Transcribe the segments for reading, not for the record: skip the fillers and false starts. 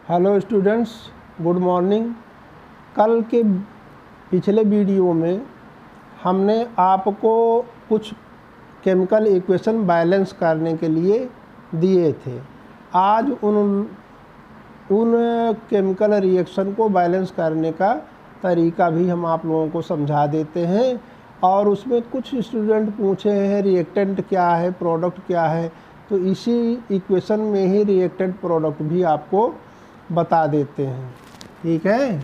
Hello students, good morning. कल के पिछले वीडियो में हमने आपको कुछ केमिकल इक्वेशन बैलेंस करने के लिए दिए थे। आज उन केमिकल रिएक्शन को बैलेंस करने का तरीका भी हम आप लोगों को समझा देते हैं। और उसमें कुछ स्टूडेंट पूछे हैं रिएक्टेंट क्या है, प्रोडक्ट क्या है, तो इसी इक्वेशन में ही रिएक्टेंट प्रोडक्ट भी आपको बता देते हैं। ठीक है,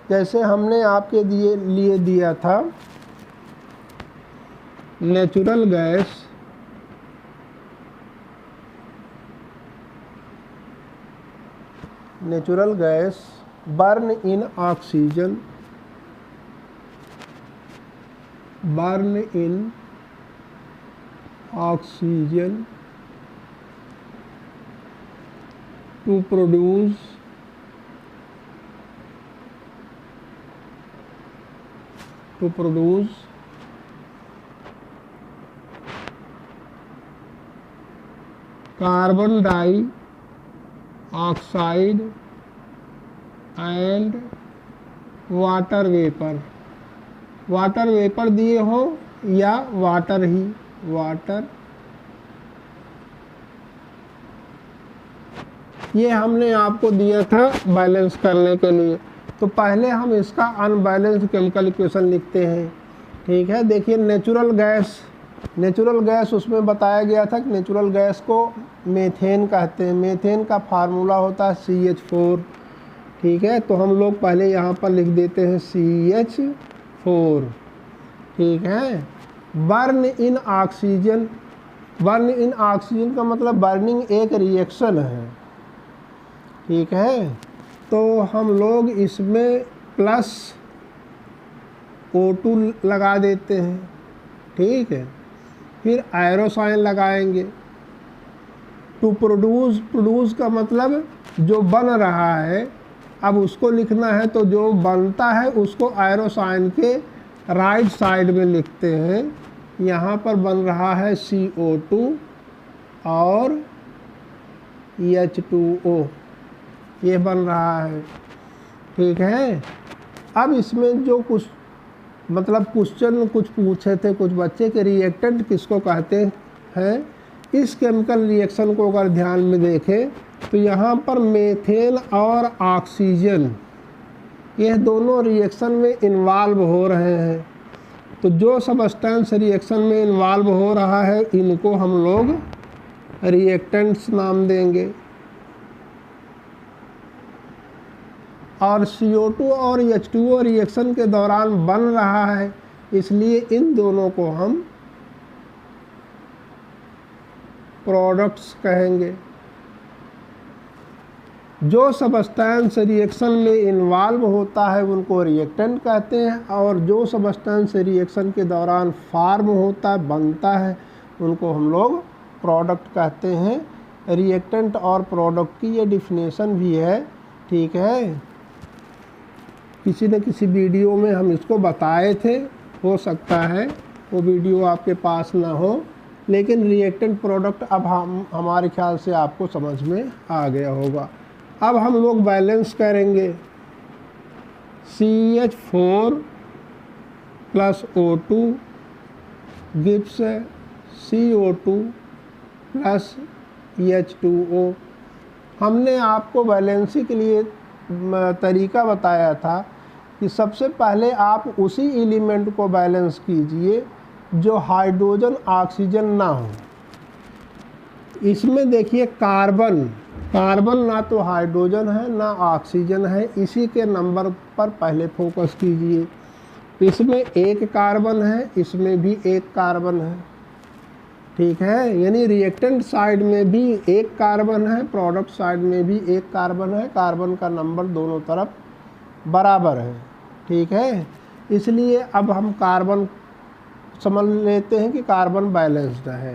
जैसे हमने आपके लिए दिया था natural gas burn in oxygen to produce carbon dioxide and water vapor दिए हो या वाटर ये हमने आपको दिया था बैलेंस करने के लिए। तो पहले हम इसका अनबैलेंस्ड केमिकल इक्वेशन लिखते हैं। ठीक है, देखिए नेचुरल गैस उसमें बताया गया था कि नेचुरल गैस को मीथेन कहते हैं। मीथेन का फार्मूला होता है CH4। ठीक है, तो हम लोग पहले यहाँ पर लिख देते हैं CH4। ठीक है, बर्न इन ऑक्सीजन का मतलब बर्निंग एक रिएक्शन है। ठीक है, तो हम लोग इसमें प्लस O2 लगा देते हैं। ठीक है, फिर एरो साइन लगाएंगे। टू प्रोड्यूस का मतलब जो बन रहा है, अब उसको लिखना है तो जो बनता है उसको एरो साइन के राइट साइड में लिखते हैं। यहाँ पर बन रहा है CO2 और H2O, ये बन रहा है। ठीक है, अब इसमें जो कुछ क्वेश्चन कुछ पूछे थे कुछ बच्चे के, रिएक्टेंट किसको कहते हैं। इस केमिकल रिएक्शन को अगर ध्यान में देखें तो यहाँ पर मीथेन और ऑक्सीजन ये दोनों रिएक्शन में इन्वॉल्व हो रहे हैं। तो जो सब्सटेंस रिएक्शन में इन्वॉल्व हो रहा है इनको हम लोग रिएक्टेंट्स नाम देंगे। और CO2 और H2O रिएक्शन के दौरान बन रहा है, इसलिए इन दोनों को हम प्रोडक्ट्स कहेंगे। जो सब्सटेंस रिएक्शन में इन्वॉल्व होता है उनको रिएक्टेंट कहते हैं, और जो सब्सटेंस रिएक्शन के दौरान फॉर्म होता है, बनता है, उनको हम लोग प्रोडक्ट कहते हैं। रिएक्टेंट और प्रोडक्ट की ये डिफिनेशन भी है। ठीक है, किसी न किसी वीडियो में हम इसको बताए थे, हो सकता है वो वीडियो आपके पास ना हो, लेकिन रिएक्टेंट प्रोडक्ट अब हमारे ख्याल से आपको समझ में आ गया होगा। अब हम लोग बैलेंस करेंगे। CH4 plus O2 gives CO2 plus H2O। हमने आपको बैलेंसिंग के लिए तरीका बताया था कि सबसे पहले आप उसी एलिमेंट को बैलेंस कीजिए जो हाइड्रोजन ऑक्सीजन ना हो। इसमें देखिए कार्बन ना तो हाइड्रोजन है ना ऑक्सीजन है, इसी के नंबर पर पहले फोकस कीजिए। इसमें एक कार्बन है, इसमें भी एक कार्बन है। ठीक है, यानी रिएक्टेंट साइड में भी एक कार्बन है, प्रोडक्ट साइड में भी एक कार्बन है। कार्बन का नंबर दोनों तरफ बराबर है। ठीक है, इसलिए अब हम कार्बन समझ लेते हैं कि कार्बन बैलेंस्ड है।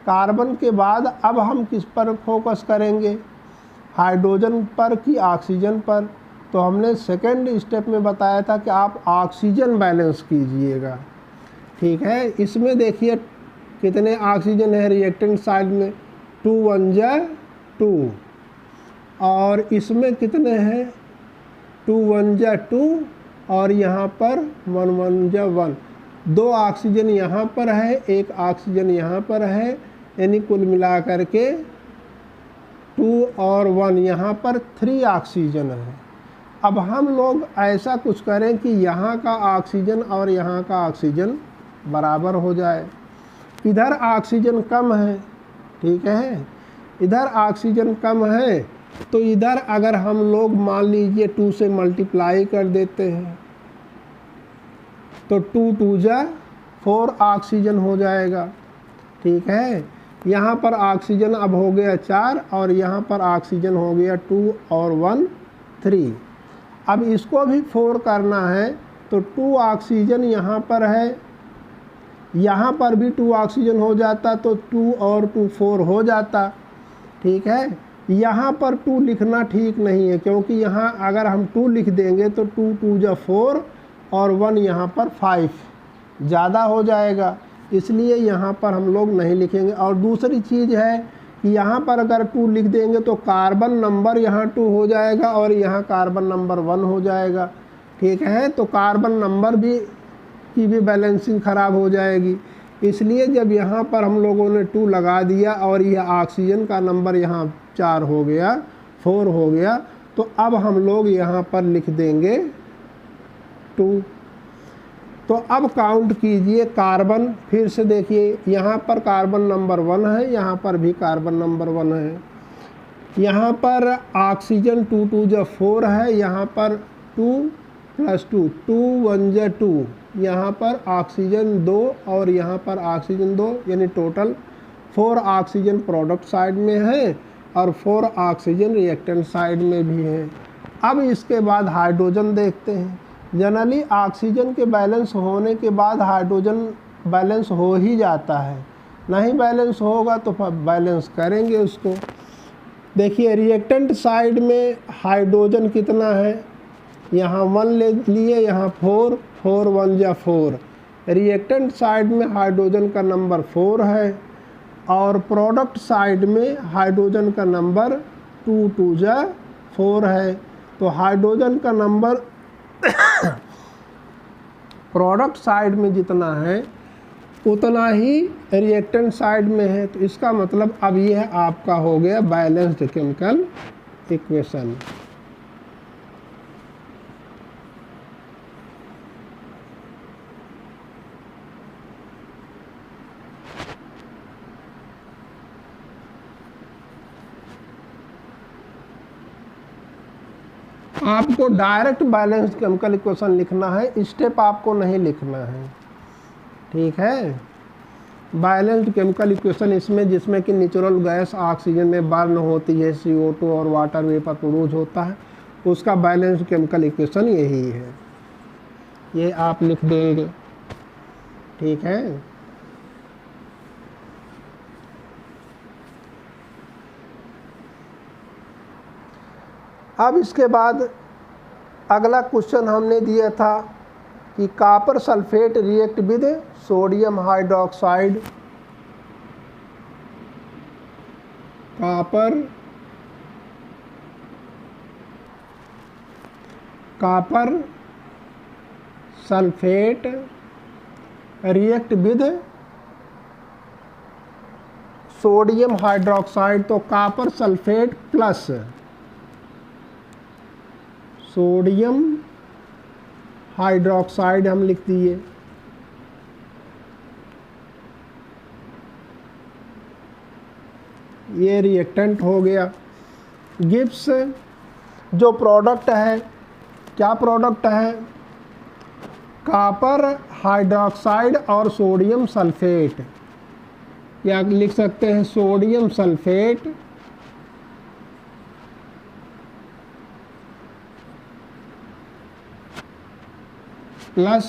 कार्बन के बाद अब हम किस पर फोकस करेंगे, हाइड्रोजन पर कि ऑक्सीजन पर। तो हमने सेकेंड स्टेप में बताया था कि आप ऑक्सीजन बैलेंस कीजिएगा। ठीक है, इसमें देखिए कितने ऑक्सीजन है रिएक्टेंट साइड में, 2 1 जा 2, और इसमें कितने हैं, 2 1 जा 2 और यहाँ पर 1 1 जा 1। 2 ऑक्सीजन यहाँ पर है, 1 ऑक्सीजन यहाँ पर है, यानी कुल मिला करके 2 और 1 यहाँ पर 3 ऑक्सीजन है। अब हम लोग ऐसा कुछ करें कि यहाँ का ऑक्सीजन और यहाँ का ऑक्सीजन बराबर हो जाए। इधर ऑक्सीजन कम है, ठीक है, इधर ऑक्सीजन कम है, तो इधर अगर हम लोग मान लीजिए 2 से मल्टीप्लाई कर देते हैं तो 2 2 जा 4 ऑक्सीजन हो जाएगा, ठीक है। यहाँ पर ऑक्सीजन अब हो गया 4 और यहाँ पर ऑक्सीजन हो गया 2 और 1 3। अब इसको भी 4 करना है तो 2 ऑक्सीजन यहाँ पर है, यहाँ पर भी 2 ऑक्सीजन हो जाता तो 2 और 2 4 हो जाता, ठीक है। यहाँ पर 2 लिखना ठीक नहीं है, क्योंकि यहाँ अगर हम 2 लिख देंगे तो 2 2 जा 4 और 1 यहाँ पर 5 ज़्यादा हो जाएगा, इसलिए यहाँ पर हम लोग नहीं लिखेंगे। और दूसरी चीज़ है कि यहाँ पर अगर 2 लिख देंगे तो कार्बन नंबर यहाँ 2 हो जाएगा और यहाँ कार्बन नंबर 1 हो जाएगा, ठीक है। तो कार्बन नंबर की भी बैलेंसिंग ख़राब हो जाएगी, इसलिए जब यहाँ पर हम लोगों ने 2 लगा दिया और यह ऑक्सीजन का नंबर यहाँ 4 हो गया, 4 हो गया, तो अब हम लोग यहाँ पर लिख देंगे 2। तो अब काउंट कीजिए कार्बन, फिर से देखिए यहाँ पर कार्बन नंबर 1 है, यहाँ पर भी कार्बन नंबर 1 है, यहाँ पर ऑक्सीजन 2 2 जा 4 है, यहाँ पर 2 + 2 2 1 जा 2, यहाँ पर ऑक्सीजन 2 और यहाँ पर ऑक्सीजन 2, यानी टोटल 4 ऑक्सीजन प्रोडक्ट साइड में है और 4 ऑक्सीजन रिएक्टेंट साइड में भी है। अब इसके बाद हाइड्रोजन देखते हैं। जनरली ऑक्सीजन के बैलेंस होने के बाद हाइड्रोजन बैलेंस हो ही जाता है, नहीं बैलेंस होगा तो बैलेंस करेंगे उसको। देखिए रिएक्टेंट साइड में हाइड्रोजन कितना है, यहाँ 1 ले लिए, यहाँ 4 4 1 जा 4। रिएक्टेंट साइड में हाइड्रोजन का नंबर 4 है और प्रोडक्ट साइड में हाइड्रोजन का नंबर 2 2 जा 4 है। तो हाइड्रोजन का नंबर प्रोडक्ट साइड में जितना है उतना ही रिएक्टेंट साइड में है, तो इसका मतलब अब यह आपका हो गया बैलेंस्ड केमिकल इक्वेशन। आपको डायरेक्ट बैलेंस्ड केमिकल इक्वेशन लिखना है, स्टेप आपको नहीं लिखना है, ठीक है। बैलेंस्ड केमिकल इक्वेशन इसमें जिसमें कि नेचुरल गैस ऑक्सीजन में बर्न होती है, CO2 और वाटर वेपर प्रोड्यूस होता है, उसका बैलेंस्ड केमिकल इक्वेशन यही है, ये आप लिख देंगे, ठीक है। अब इसके बाद अगला क्वेश्चन हमने दिया था कि copper sulphate react with sodium hydroxide. Copper sulphate react with sodium hydroxide, तो copper sulphate plus sodium hydroxide हम लिख दिए। ये रिएक्टेंट हो गया। गिब्स जो प्रोडक्ट है, क्या प्रोडक्ट है, कॉपर हाइड्रोक्साइड और सोडियम सल्फेट, या लिख सकते हैं sodium sulphate plus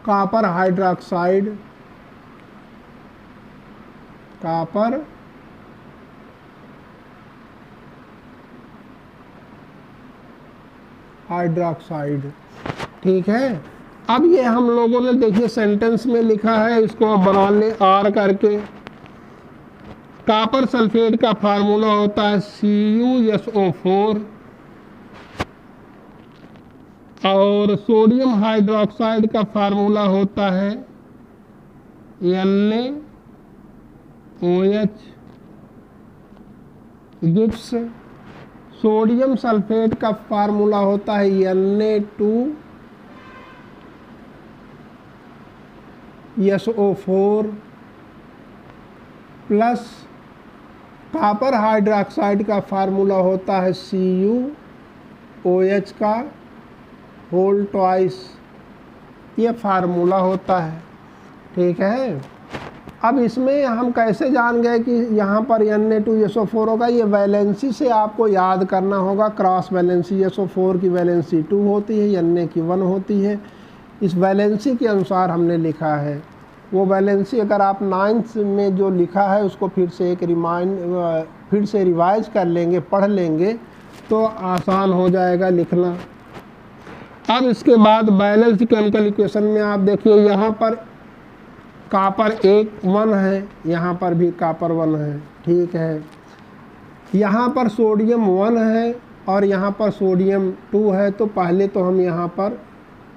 copper hydroxide, copper hydroxide, ठीक है। अब ये हम लोगों ने देखिए सेंटेंस में लिखा है, इसको अब बना लें R करके। कॉपर सल्फेट का फार्मूला होता है CuSO4 और सोडियम हाइड्रोक्साइड का फार्मूला होता है NaOH। गिब्स सोडियम सल्फेट का फार्मूला होता है Na2SO4 प्लस कॉपर हाइड्रोक्साइड का फार्मूला होता है CuOH का होल ट्वाइस, ये फार्मूला होता है। ठीक है, अब इसमें हम कैसे जान गए कि यहाँ पर Na2SO4 होगा? ये वैलेंसी से आपको याद करना होगा। क्रॉस वैलेंसी SO4 की वैलेंसी 2 होती है, Na की 1 होती है। इस वैलेंसी के अनुसार हमने लिखा है। वो वैलेंसी अगर आप 9th में जो लिखा है उसको फिर से रिवाइज कर लेंगे, पढ़ लेंगे तो आसान हो जाएगा लिखना। अब इसके बाद बैलेंस केमिकल इक्वेशन में आप देखिए, यहाँ पर कॉपर 1 है, यहाँ पर भी कॉपर 1 है। ठीक है, यहाँ पर सोडियम 1 है और यहाँ पर सोडियम 2 है। तो पहले तो हम यहाँ पर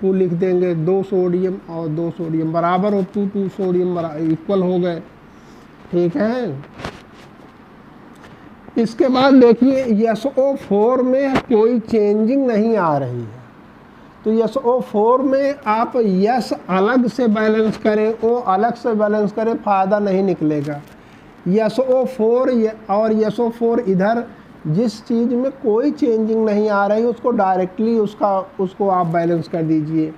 2 लिख देंगे, 2 सोडियम और 2 सोडियम बराबर हो 2 सोडियम इक्वल हो गए। ठीक है, इसके बाद देखिए SO4 में कोई चेंजिंग नहीं आ रही है, तो SO4 में आप S अलग से बैलेंस करें, O अलग से बैलेंस करें, फ़ायदा नहीं निकलेगा। SO4 और SO4 इधर जिस चीज़ में कोई चेंजिंग नहीं आ रही उसको डायरेक्टली उसको आप बैलेंस कर दीजिए।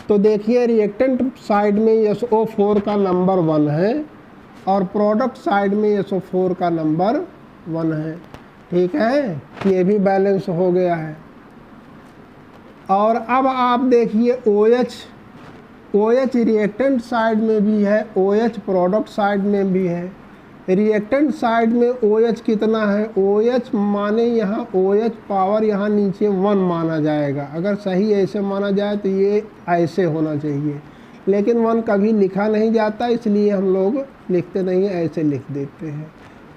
तो देखिए रिएक्टेंट साइड में SO4 का नंबर 1 है और प्रोडक्ट साइड में SO4 का नंबर 1 है। ठीक है, ये भी बैलेंस हो गया है। और अब आप देखिए OH रिएक्टेंट साइड में भी है, OH प्रोडक्ट साइड में भी है। रिएक्टेंट साइड में OH कितना है? OH माने यहाँ OH पावर यहाँ नीचे 1 माना जाएगा। अगर सही ऐसे माना जाए तो ये ऐसे होना चाहिए, लेकिन 1 कभी लिखा नहीं जाता, इसलिए हम लोग लिखते नहीं हैं, ऐसे लिख देते हैं।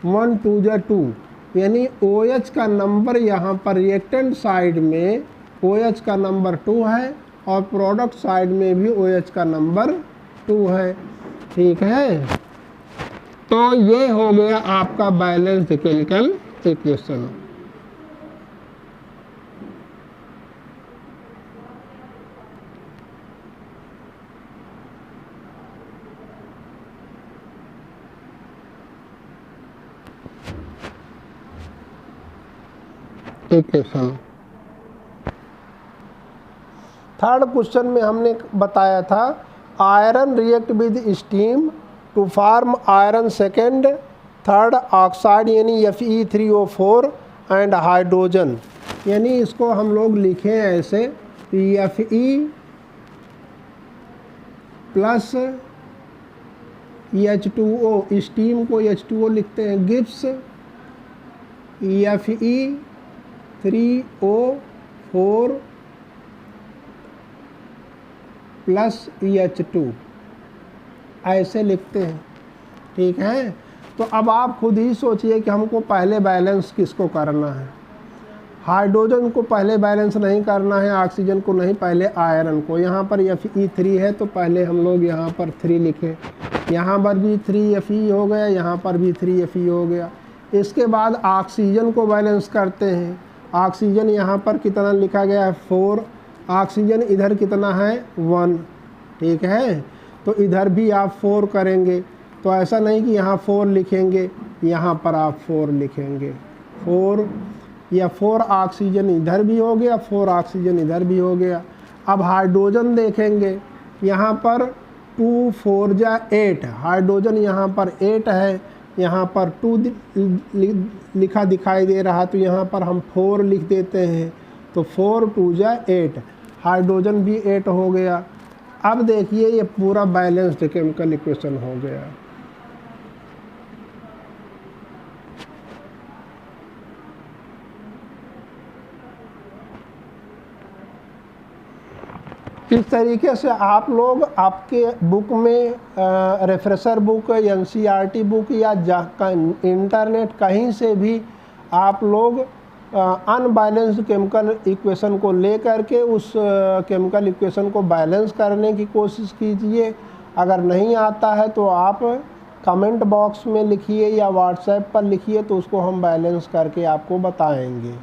1 2 जा 2, यानी OH का नंबर यहाँ पर रिएक्टेंट साइड में OH का नंबर 2 है और प्रोडक्ट साइड में भी OH का नंबर 2 है। ठीक है, तो ये हो गया आपका balanced chemical equation. Equation third question में हमने बताया था iron react with steam to form iron second third oxide यानी Fe3O4 एंड हाइड्रोजन। यानी इसको हम लोग लिखें ऐसे Fe प्लस H2O, स्टीम को H2O लिखते हैं। गिब्स Fe3O4 प्लस H2 ऐसे लिखते हैं। ठीक है, तो अब आप खुद ही सोचिए कि हमको पहले बैलेंस किसको करना है। हाइड्रोजन को पहले बैलेंस नहीं करना है, ऑक्सीजन को नहीं, पहले आयरन को। यहाँ पर Fe3 है तो पहले हम लोग यहाँ पर 3 लिखें, यहाँ पर भी 3Fe हो गया, यहाँ पर भी 3Fe हो गया। इसके बाद ऑक्सीजन को बैलेंस करते हैं। ऑक्सीजन यहाँ पर कितना लिखा गया है? 4। ऑक्सीजन इधर कितना है? 1। ठीक है, तो इधर भी आप 4 करेंगे। तो ऐसा नहीं कि यहाँ 4 लिखेंगे, यहाँ पर आप 4 लिखेंगे। 4 या 4 ऑक्सीजन इधर भी हो गया, 4 ऑक्सीजन इधर भी हो गया। अब हाइड्रोजन देखेंगे, यहाँ पर 2 4 जा 8, हाइड्रोजन यहाँ पर 8 है, यहाँ पर 2 लिखा दिखाई दे रहा, तो यहाँ पर हम 4 लिख देते हैं। तो 4 2 जा 8, हाइड्रोजन भी 8 हो गया। अब देखिए ये पूरा बैलेंस्ड केमिकल इक्वेशन हो गया। इस तरीके से आप लोग आपके बुक में रेफ्रेशर बुक, एनसीईआरटी बुक या इंटरनेट कहीं से भी आप लोग अनबैलेंस्ड केमिकल इक्वेशन को ले करके उस केमिकल इक्वेशन को बैलेंस करने की कोशिश कीजिए। अगर नहीं आता है तो आप कमेंट बॉक्स में लिखिए या व्हाट्सएप पर लिखिए, तो उसको हम बैलेंस करके आपको बताएंगे।